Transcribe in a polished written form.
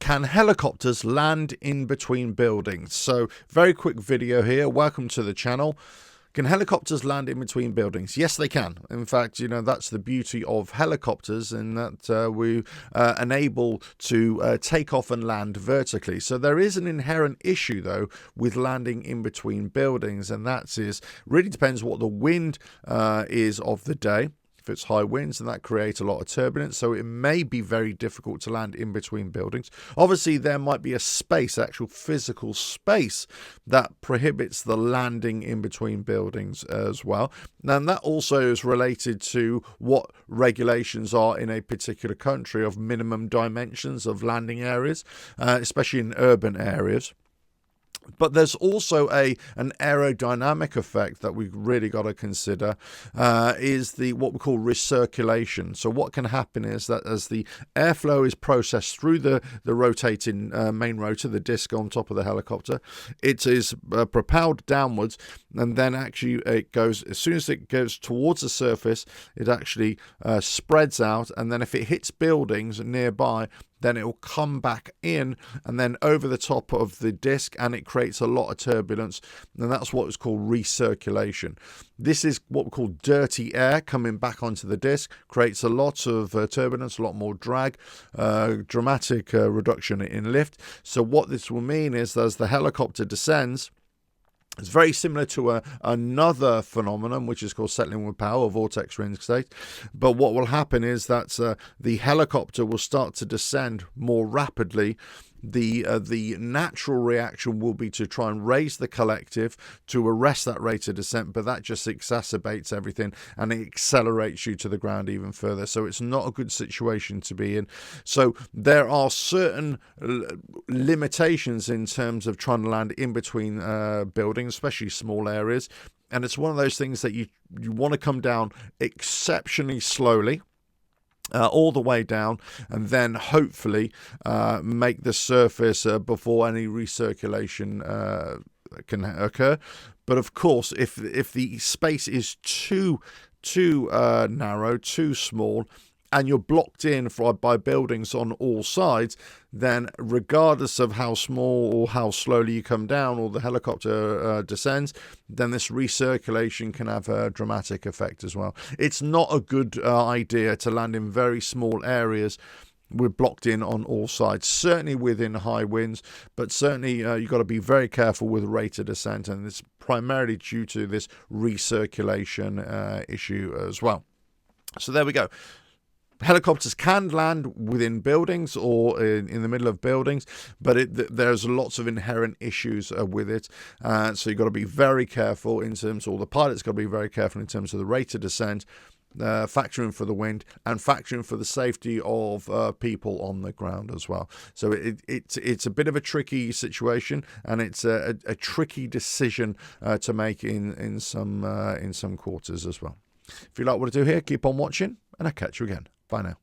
Can helicopters land in between buildings? So, very quick video here. Welcome to the channel. Can helicopters land in between buildings? Yes, they can. In fact, that's the beauty of helicopters, in that we enable to take off and land vertically. So there is an inherent issue, though, with landing in between buildings, and that is really depends what the wind is of the day. If it's high winds, then that creates a lot of turbulence, so it may be very difficult to land in between buildings. Obviously, there might be a space, actual physical space, that prohibits the landing in between buildings as well. And that also is related to what regulations are in a particular country of minimum dimensions of landing areas, especially in urban areas. But there's also an aerodynamic effect that we've really got to consider, is what we call recirculation. So what can happen is that as the airflow is processed through the rotating main rotor, the disc on top of the helicopter, it is propelled downwards, and then actually it goes, as soon as it goes towards the surface, it actually spreads out, and then if it hits buildings nearby, then it will come back in and then over the top of the disc, and it creates a lot of turbulence, and that's what is called recirculation. This is what we call dirty air coming back onto the disc, creates a lot of turbulence, a lot more drag, dramatic reduction in lift. So what this will mean is that as the helicopter descends, it's very similar to another phenomenon, which is called settling with power, or vortex ring state. But what will happen is that the helicopter will start to descend more rapidly. The natural reaction will be to try and raise the collective to arrest that rate of descent, but that just exacerbates everything, and it accelerates you to the ground even further. So it's not a good situation to be in. So there are certain limitations in terms of trying to land in between buildings, especially small areas. And it's one of those things that you want to come down exceptionally slowly, all the way down, and then hopefully make the surface before any recirculation can occur. But of course, if the space is too narrow, too small, and you're blocked in by buildings on all sides, then regardless of how small or how slowly you come down or the helicopter descends, then this recirculation can have a dramatic effect as well. It's not a good idea to land in very small areas. We're blocked in on all sides, certainly within high winds, but certainly you've got to be very careful with rate of descent, and it's primarily due to this recirculation issue as well. So there we go. Helicopters can land within buildings or in the middle of buildings, but there's lots of inherent issues with it. So you've got to be very careful in terms, or the pilot's got to be very careful in terms of the rate of descent, factoring for the wind, and factoring for the safety of people on the ground as well. So it's a bit of a tricky situation, and it's a tricky decision to make in some quarters as well. If you like what I do here, keep on watching, and I'll catch you again. Bye now.